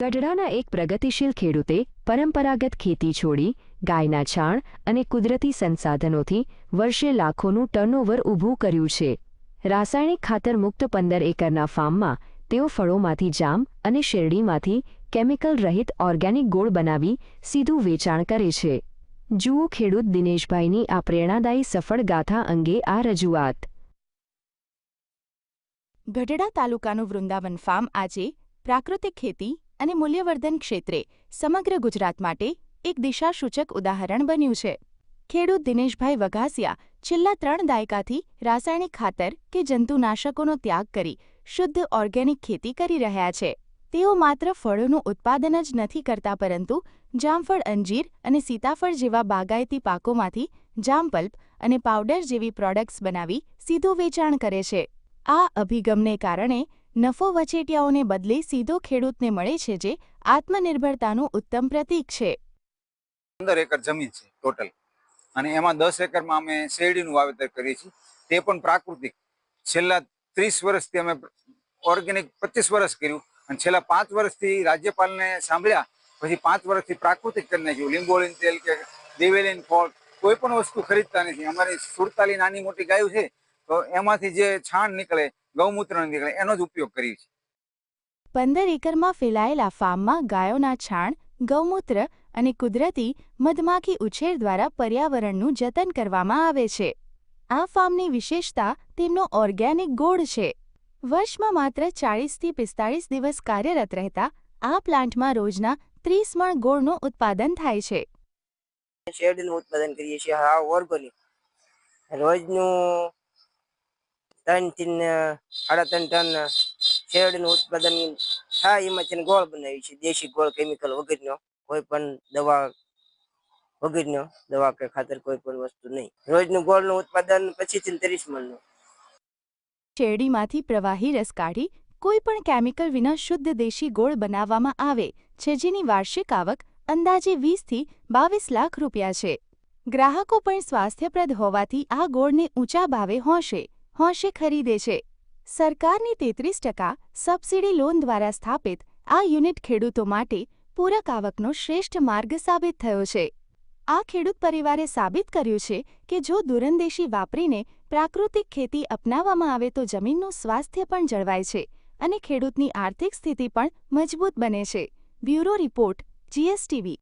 ગઢડાના એક પ્રગતિશીલ ખેડૂતે પરંપરાગત ખેતી છોડી ગાયના છાણ અને કુદરતી સંસાધનોથી વર્ષે લાખોનું ટર્નઓવર ઊભું કર્યું છે। રાસાયણિક ખાતર મુક્ત 15 એકરના ફાર્મમાં તેઓ ફળોમાંથી જામ અને શેરડીમાંથી કેમિકલ રહિત ઓર્ગેનિક ગોળ બનાવી સીધું વેચાણ કરે છે। જુઓ ખેડૂત દિનેશભાઈની આ પ્રેરણાદાયી સફળ ગાથા અંગે આ રજૂઆત। ગઢડા તાલુકાનું વૃંદાવન ફાર્મ આજે પ્રાકૃતિક ખેતી અને મૂલ્યવર્ધન ક્ષેત્રે સમગ્ર ગુજરાત માટે એક દિશાસૂચક ઉદાહરણ બન્યું છે। ખેડૂત દિનેશભાઈ વઘાસિયા છેલ્લા 3 દાયકાથી રાસાયણિક ખાતર કે જંતુનાશકોનો ત્યાગ કરી શુદ્ધ ઓર્ગેનિક ખેતી કરી રહ્યા છે। તેઓ માત્ર ફળોનું ઉત્પાદન જ નથી કરતા, પરંતુ જામફળ, અંજીર અને સીતાફળ જેવા બાગાયતી પાકોમાંથી જામપલ્પ અને પાવડર જેવી પ્રોડક્ટ્સ બનાવી સીધું વેચાણ કરે છે। આ અભિગમને કારણે નફો વચેટિયાઓને બદલે સીધો ખેડૂતને મળે છે, જે આત્મનિર્ભરતાનું ઉત્તમ પ્રતીક છે। 15 એકર જમીન છે ટોટલ, અને એમાં 10 એકરમાં અમે શેરડીનું વાવેતર કરીએ છીએ, તે પણ પ્રાકૃતિક। છેલ્લા 30 વર્ષથી અમે ઓર્ગેનિક 25 વર્ષ કર્યું, અને છેલ્લા 5 વર્ષથી રાજ્યપાલને સાંભળ્યા પછી 5 વર્ષથી પ્રાકૃતિક કરી નાખ્યું। લીંબોળીનું તેલ કે દિવેલીનું ફળ કોઈ પણ વસ્તુ ખરીદતા નથી। અમારી 47 નાની મોટી ગાયો છે, તો એમાંથી જે છાણ નીકળે, ગૌમૂત્ર નીકળે, એનો જ ઉપયોગ કરીએ છીએ। 15 એકરમાં ફેલાયેલા ફાર્મમાં ગાયોના છાણ, ગૌમૂત્ર અને કુદરતી મધમાખી ઉછેર દ્વારા પર્યાવરણનું જતન કરવામાં આવે છે। આ ફાર્મની વિશેષતા તેમનો ઓર્ગેનિક ગોળ છે। વર્ષમાં માત્ર 40 થી 45 દિવસ કાર્યરત રહેતા આ પ્લાન્ટમાં રોજના 30 મણ ગોળનું ઉત્પાદન થાય છે। શેરડીનું ઉત્પાદન કરીએ છીએ, હા ઓર્ગેનિક। રોજનું 3 થી 3.5 ટન શેરડીનું ઉત્પાદન થાય, એમાંથી ગોળ બનાવીએ છીએ। દેશી ગોળ, કેમિકલ વગરનો, કોઈ પણ દવા વગરનો, દવા કે ખાતર કોઈ પણ વસ્તુ નહીં। રોજનું ગોળનું ઉત્પાદન 25 થી 30 મણનું। શેરડીમાંથી પ્રવાહી રસ કાઢી કોઈ પણ કેમિકલ વિના શુદ્ધ દેશી ગોળ બનાવવામાં આવે છે, જેની વાર્ષિક આવક અંદાજે 20 થી 22 લાખ રૂપિયા છે। ગ્રાહકો પણ સ્વાસ્થ્યપ્રદ હોવાથી આ ગોળને ઊંચા ભાવે હોંશે ખરીદે છે। સરકારની 33% સબસિડી લોન દ્વારા સ્થાપિત આ યુનિટ ખેડૂતો માટે પૂરક આવકનો શ્રેષ્ઠ માર્ગ સાબિત થયો છે। આ ખેડૂત પરિવારે સાબિત કર્યું છે કે જો દૂરંદેશી વાપરીને પ્રાકૃતિક ખેતી અપનાવવામાં આવે તો જમીનનું સ્વાસ્થ્ય પણ જળવાય છે અને ખેડૂતની આર્થિક સ્થિતિ પણ મજબૂત બને છે। Bureau report, GSTV।